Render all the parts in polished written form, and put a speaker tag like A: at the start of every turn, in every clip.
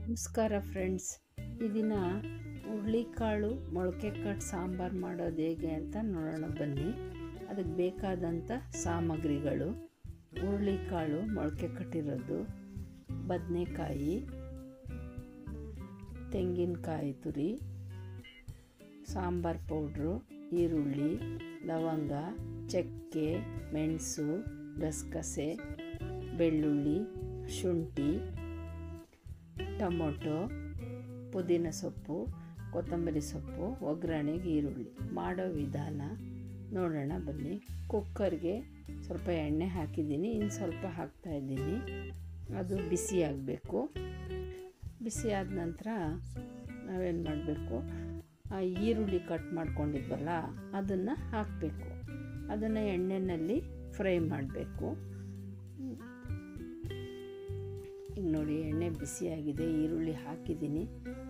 A: ನಮಸ್ಕಾರ ಫ್ರೆಂಡ್ಸ್, ಈ ದಿನ ಹುರುಳಿಕಾಳು ಮೊಳಕೆ ಕಟ್ಟು ಸಾಂಬಾರು ಮಾಡೋದು ಹೇಗೆ ಅಂತ ನೋಡೋಣ ಬನ್ನಿ. ಅದಕ್ಕೆ ಬೇಕಾದಂಥ ಸಾಮಗ್ರಿಗಳು: ಹುರುಳಿಕಾಳು ಮೊಳಕೆ ಕಟ್ಟಿರೋದು, ಬದನೆಕಾಯಿ, ತೆಂಗಿನಕಾಯಿ ತುರಿ, ಸಾಂಬಾರು ಪೌಡ್ರು, ಈರುಳ್ಳಿ, ಲವಂಗ, ಚಕ್ಕೆ, ಮೆಣಸು, ಗಸಗಸೆ, ಬೆಳ್ಳುಳ್ಳಿ, ಶುಂಠಿ, ಟೊಮೊಟೊ, ಪುದೀನ ಸೊಪ್ಪು, ಕೊತ್ತಂಬರಿ ಸೊಪ್ಪು, ಒಗ್ಗರಣೆಗೆ ಈರುಳ್ಳಿ. ಮಾಡೋ ವಿಧಾನ ನೋಡೋಣ ಬನ್ನಿ. ಕುಕ್ಕರ್ಗೆ ಸ್ವಲ್ಪ ಎಣ್ಣೆ ಹಾಕಿದ್ದೀನಿ, ಇನ್ನು ಸ್ವಲ್ಪ ಹಾಕ್ತಾಯಿದ್ದೀನಿ. ಅದು ಬಿಸಿ ಆಗಬೇಕು. ಬಿಸಿ ಆದ ನಂತರ ನಾವೇನು ಮಾಡಬೇಕು, ಆ ಈರುಳ್ಳಿ ಕಟ್ ಮಾಡ್ಕೊಂಡಿದ್ವಲ್ಲ ಅದನ್ನು ಹಾಕಬೇಕು. ಅದನ್ನು ಎಣ್ಣೆಯಲ್ಲಿ ಫ್ರೈ ಮಾಡಬೇಕು. ಈಗ ನೋಡಿ, ಎಣ್ಣೆ ಬಿಸಿಯಾಗಿದೆ, ಈರುಳ್ಳಿ ಹಾಕಿದ್ದೀನಿ,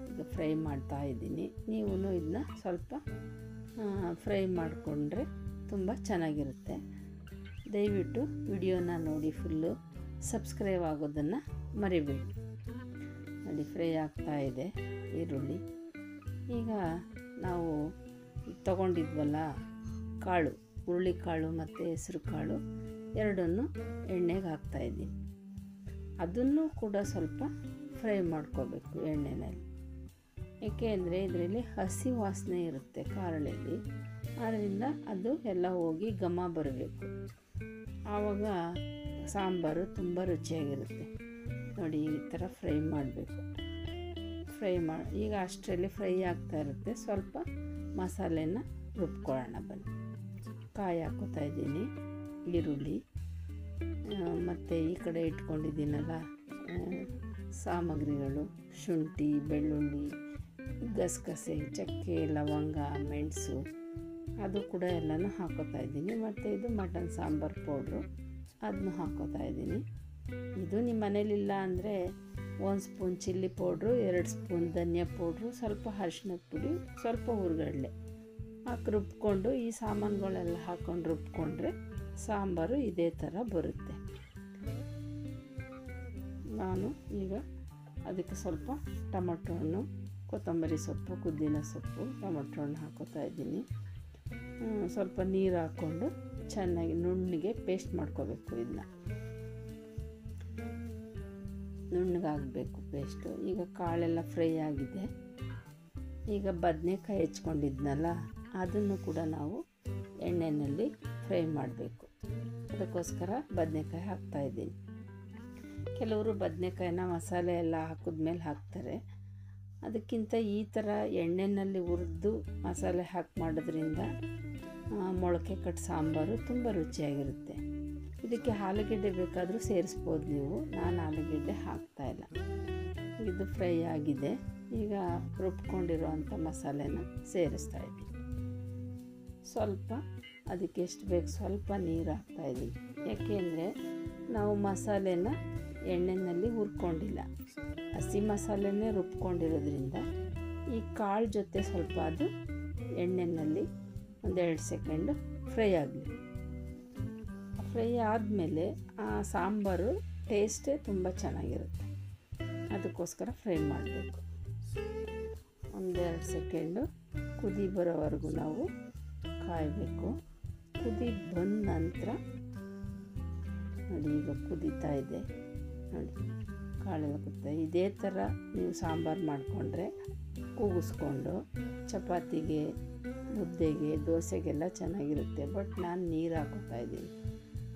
A: ಈಗ ಫ್ರೈ ಮಾಡ್ತಾ ಇದ್ದೀನಿ. ನೀವು ಇದನ್ನ ಸ್ವಲ್ಪ ಫ್ರೈ ಮಾಡಿಕೊಂಡ್ರೆ ತುಂಬ ಚೆನ್ನಾಗಿರುತ್ತೆ. ದಯವಿಟ್ಟು ವಿಡಿಯೋನ ನೋಡಿ ಫುಲ್ಲು, ಸಬ್ಸ್ಕ್ರೈಬ್ ಆಗೋದನ್ನು ಮರಿಬೇಡಿ. ನೋಡಿ, ಫ್ರೈ ಆಗ್ತಾ ಇದೆ ಈರುಳ್ಳಿ. ಈಗ ನಾವು ತಗೊಂಡಿದ್ವಲ್ಲ ಕಾಳು, ಹುರುಳಿಕಾಳು ಮತ್ತು ಹೆಸರು ಕಾಳು ಎರಡನ್ನೂ ಎಣ್ಣೆಗೆ ಹಾಕ್ತಾಯಿದ್ದೀನಿ. ಅದನ್ನು ಕೂಡ ಸ್ವಲ್ಪ ಫ್ರೈ ಮಾಡ್ಕೋಬೇಕು ಎಣ್ಣೆಯಲ್ಲಿ. ಏಕೆ ಅಂದರೆ ಇದರಲ್ಲಿ ಹಸಿ ವಾಸನೆ ಇರುತ್ತೆ ಕಾಳಲ್ಲಿ, ಆದ್ದರಿಂದ ಅದು ಎಲ್ಲ ಹೋಗಿ ಘಮ ಬರಬೇಕು. ಆವಾಗ ಸಾಂಬಾರು ತುಂಬ ರುಚಿಯಾಗಿರುತ್ತೆ. ನೋಡಿ, ಈ ಥರ ಫ್ರೈ ಮಾಡಬೇಕು. ಈಗ ಅಷ್ಟರಲ್ಲಿ ಫ್ರೈ ಆಗ್ತಾ ಇರುತ್ತೆ. ಸ್ವಲ್ಪ ಮಸಾಲೆನ ರುಬ್ಕೊಳ್ಳೋಣ ಬನ್ನಿ. ಕಾಯಿ ಹಾಕೋತಾ ಇದ್ದೀನಿ, ಈರುಳ್ಳಿ, ಮತ್ತು ಈ ಕಡೆ ಇಟ್ಕೊಂಡಿದ್ದೀನಲ್ಲ ಸಾಮಗ್ರಿಗಳು: ಶುಂಠಿ, ಬೆಳ್ಳುಳ್ಳಿ, ಗಸಗಸೆ, ಚಕ್ಕೆ, ಲವಂಗ, ಮೆಣಸು, ಅದು ಕೂಡ ಎಲ್ಲನೂ ಹಾಕೋತಾ ಇದ್ದೀನಿ. ಮತ್ತು ಇದು ಮಟನ್ ಸಾಂಬಾರು ಪೌಡ್ರು, ಅದನ್ನು ಹಾಕೋತಾ ಇದ್ದೀನಿ. ಇದು ನಿಮ್ಮ ಮನೇಲಿಲ್ಲ ಅಂದರೆ 1 ಸ್ಪೂನ್ ಚಿಲ್ಲಿ ಪೌಡ್ರು, 2 ಸ್ಪೂನ್ ಧನಿಯಾ ಪೌಡ್ರು, ಸ್ವಲ್ಪ ಅರಿಶಿಣದ ಪುಡಿ, ಸ್ವಲ್ಪ ಹುರ್ಗಡ್ಲೆ ಹಾಕಿ ರುಬ್ಕೊಂಡು, ಈ ಸಾಮಾನುಗಳೆಲ್ಲ ಹಾಕ್ಕೊಂಡು ರುಬ್ಕೊಂಡ್ರೆ ಸಾಂಬಾರು ಇದೇ ಥರ ಬರುತ್ತೆ. ನಾನು ಈಗ ಅದಕ್ಕೆ ಸ್ವಲ್ಪ ಟೊಮೊಟೊ ಹಣ್ಣು, ಕೊತ್ತಂಬರಿ ಸೊಪ್ಪು, ಪುದೀನ ಸೊಪ್ಪು, ಟೊಮೊಟೊ ಹಣ್ಣು ಹಾಕೋತಾ ಇದ್ದೀನಿ. ಸ್ವಲ್ಪ ನೀರು ಹಾಕ್ಕೊಂಡು ಚೆನ್ನಾಗಿ ನುಣ್ಣಗೆ ಪೇಸ್ಟ್ ಮಾಡ್ಕೋಬೇಕು. ಇದನ್ನ ನುಣ್ಣಗಾಗಬೇಕು ಪೇಸ್ಟು. ಈಗ ಕಾಳೆಲ್ಲ ಫ್ರೈ ಆಗಿದೆ. ಈಗ ಬದನೆಕಾಯಿ ಹೆಚ್ಕೊಂಡಿದ್ನಲ್ಲ ಅದನ್ನು ಕೂಡ ನಾವು ಎಣ್ಣೆಯಲ್ಲಿ ಫ್ರೈ ಮಾಡಬೇಕು. ಅದಕ್ಕೋಸ್ಕರ ಬದನೆಕಾಯಿ ಹಾಕ್ತಾಯಿದ್ದೀನಿ. ಕೆಲವರು ಬದನೆಕಾಯಿನ ಮಸಾಲೆ ಎಲ್ಲ ಹಾಕಿದ್ಮೇಲೆ ಹಾಕ್ತಾರೆ. ಅದಕ್ಕಿಂತ ಈ ಥರ ಎಣ್ಣೆಯಲ್ಲಿ ಹುರಿದು ಮಸಾಲೆ ಹಾಕಿ ಮಾಡೋದ್ರಿಂದ ಮೊಳಕೆ ಕಟ್ಟು ಸಾಂಬಾರು ತುಂಬ ರುಚಿಯಾಗಿರುತ್ತೆ. ಇದಕ್ಕೆ ಆಲೂಗೆಡ್ಡೆ ಬೇಕಾದರೂ ಸೇರಿಸ್ಬೋದು ನೀವು. ನಾನು ಆಲೂಗೆಡ್ಡೆ ಹಾಕ್ತಾಯಿಲ್ಲ. ಇದು ಫ್ರೈ ಆಗಿದೆ. ಈಗ ರುಬ್ಕೊಂಡಿರೋವಂಥ ಮಸಾಲೆನ ಸೇರಿಸ್ತಾ ಇದ್ದೀನಿ. ಸ್ವಲ್ಪ ಅದಕ್ಕೆ ಎಷ್ಟು ಬೇಕು ಸ್ವಲ್ಪ ನೀರು ಹಾಕ್ತಾಯಿದ್ದೀನಿ. ಯಾಕೆಂದರೆ ನಾವು ಮಸಾಲೆನ ಎಣ್ಣೆಯಲ್ಲಿ ಹುರ್ಕೊಂಡಿಲ್ಲ, ಹಸಿ ಮಸಾಲೆನೇ ರುಬ್ಕೊಂಡಿರೋದ್ರಿಂದ ಈ ಕಾಳು ಜೊತೆ ಸ್ವಲ್ಪ ಅದು ಎಣ್ಣೆಯಲ್ಲಿ 1-2 ಸೆಕೆಂಡು ಫ್ರೈ ಆಗಲಿ. ಫ್ರೈ ಆದಮೇಲೆ ಆ ಸಾಂಬಾರು ಟೇಸ್ಟೇ ತುಂಬ ಚೆನ್ನಾಗಿರುತ್ತೆ. ಅದಕ್ಕೋಸ್ಕರ ಫ್ರೈ ಮಾಡಬೇಕು. 1-2 ಸೆಕೆಂಡು ಕುದಿ ಬರೋವರೆಗೂ ನಾವು ಕಾಯಬೇಕು. ಕುದಿ ಬಂದ ನಂತರ ನೋಡಿ, ಈಗ ಕುದೀತಾ ಇದೆ. ನೋಡಿ, ಕಾಳೆಲ್ಲ ಕುದೀತಾ. ಇದೇ ಥರ ನೀವು ಸಾಂಬಾರು ಮಾಡಿಕೊಂಡ್ರೆ ಕೂಗಿಸ್ಕೊಂಡು ಚಪಾತಿಗೆ, ಮುದ್ದೆಗೆ, ದೋಸೆಗೆಲ್ಲ ಚೆನ್ನಾಗಿರುತ್ತೆ. ಬಟ್ ನಾನು ನೀರು ಹಾಕೋತಾ ಇದ್ದೀನಿ.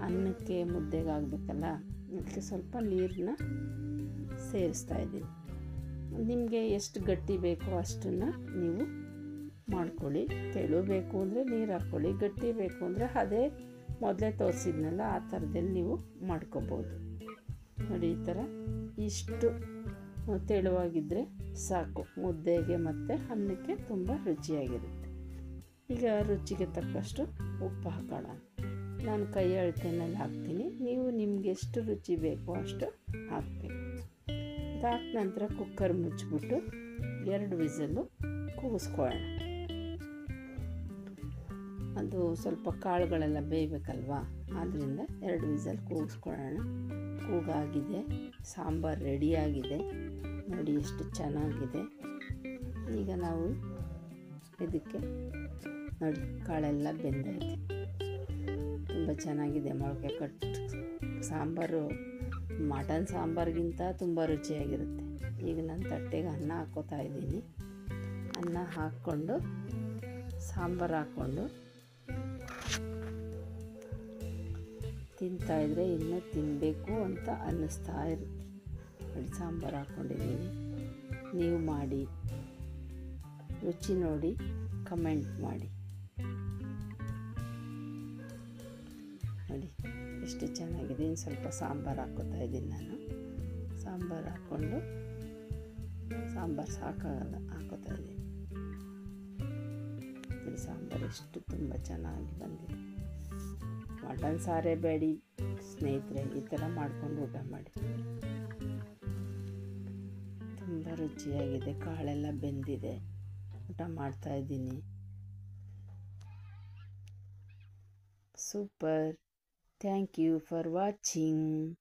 A: ಅನ್ನಕ್ಕೆ ಮುದ್ದೆಗೆ ಆಗಬೇಕಲ್ಲ, ಅದಕ್ಕೆ ಸ್ವಲ್ಪ ನೀರನ್ನ ಸೇರಿಸ್ತಾ ಇದ್ದೀನಿ. ನಿಮಗೆ ಎಷ್ಟು ಗಟ್ಟಿ ಬೇಕೋ ಅಷ್ಟನ್ನು ನೀವು ಮಾಡ್ಕೊಳ್ಳಿ. ತೆಳು ಬೇಕು ಅಂದರೆ ನೀರು ಹಾಕ್ಕೊಳ್ಳಿ, ಗಟ್ಟಿ ಬೇಕು ಅಂದರೆ ಅದೇ ಮೊದಲೇ ತೋರಿಸಿದ್ನಲ್ಲ ಆ ಥರದಲ್ಲಿ ನೀವು ಮಾಡ್ಕೋಬೋದು. ನೋಡಿ, ಈ ಥರ ಇಷ್ಟು ತೆಳುವಾಗಿದ್ದರೆ ಸಾಕು. ಮುದ್ದೆಗೆ ಮತ್ತು ಅನ್ನಕ್ಕೆ ತುಂಬ ರುಚಿಯಾಗಿರುತ್ತೆ. ಈಗ ರುಚಿಗೆ ತಕ್ಕಷ್ಟು ಉಪ್ಪು ಹಾಕೋಣ. ನಾನು ಕೈ ಅಳತೆನಲ್ಲಿ ಹಾಕ್ತೀನಿ, ನೀವು ನಿಮ್ಗೆ ಎಷ್ಟು ರುಚಿ ಬೇಕೋ ಅಷ್ಟು ಹಾಕಬೇಕು. ಅದಾದ ನಂತರ ಕುಕ್ಕರ್ ಮುಚ್ಚಿಬಿಟ್ಟು 2 ವಿಸಲ್ಲು ಕೂಗಿಸ್ಕೊಳ್ಳೋಣ. ಅದು ಸ್ವಲ್ಪ ಕಾಳುಗಳೆಲ್ಲ ಬೇಯಬೇಕಲ್ವ, ಆದ್ದರಿಂದ 2 ವಿಸಲ್ ಕೂಗಿಸ್ಕೊಳ್ಳೋಣ. ಕೂಗಾಗಿದೆ, ಸಾಂಬಾರು ರೆಡಿಯಾಗಿದೆ. ನೋಡಿ ಎಷ್ಟು ಚೆನ್ನಾಗಿದೆ. ಈಗ ನಾವು ಇದಕ್ಕೆ ನೋಡಿ ಕಾಳೆಲ್ಲ ಬೆಂದೈತೆ, ತುಂಬ ಚೆನ್ನಾಗಿದೆ. ಮೊಳಕೆ ಕಟ್ಟು ಸಾಂಬಾರು ಮಟನ್ ಸಾಂಬಾರಿಗಿಂತ ತುಂಬ ರುಚಿಯಾಗಿರುತ್ತೆ. ಈಗ ನಾನು ತಟ್ಟೆಗೆ ಅನ್ನ ಹಾಕ್ಕೋತಾ ಇದ್ದೀನಿ. ಅನ್ನ ಹಾಕ್ಕೊಂಡು ಸಾಂಬಾರು ಹಾಕ್ಕೊಂಡು ತಿಂತಾಯಿದ್ರೆ ಇನ್ನೂ ತಿನ್ನಬೇಕು ಅಂತ ಅನ್ನಿಸ್ತಾ ಇರುತ್ತೆ. ನೋಡಿ ಸಾಂಬಾರು ಹಾಕ್ಕೊಂಡಿದ್ದೀನಿ. ನೀವು ಮಾಡಿ ರುಚಿ ನೋಡಿ ಕಮೆಂಟ್ ಮಾಡಿ. ನೋಡಿ ಎಷ್ಟು ಚೆನ್ನಾಗಿದೆ. ಇನ್ನು ಸ್ವಲ್ಪ ಸಾಂಬಾರು ಹಾಕ್ಕೋತಾ ಇದ್ದೀನಿ ನಾನು. ಸಾಂಬಾರು ಹಾಕ್ಕೊಂಡು ಸಾಂಬಾರು ಸಾಕಾಗಲ್ಲ ಹಾಕ್ಕೋತಾ ಇದ್ದೀನಿ. ನೋಡಿ ಸಾಂಬಾರು ಎಷ್ಟು ತುಂಬ ಚೆನ್ನಾಗಿ ಬಂದಿದೆ. ಮಟನ್ ಸಾರೇ ಬೇಡಿ ಸ್ನೇಹಿತರೆ, ಈ ಥರ ಮಾಡ್ಕೊಂಡು ಊಟ ಮಾಡಿ. ತುಂಬ ರುಚಿಯಾಗಿದೆ. ಕಾಳೆಲ್ಲ ಬೆಂದಿದೆ. ಊಟ ಮಾಡ್ತಾಯಿದ್ದೀನಿ. Super. Thank you for watching.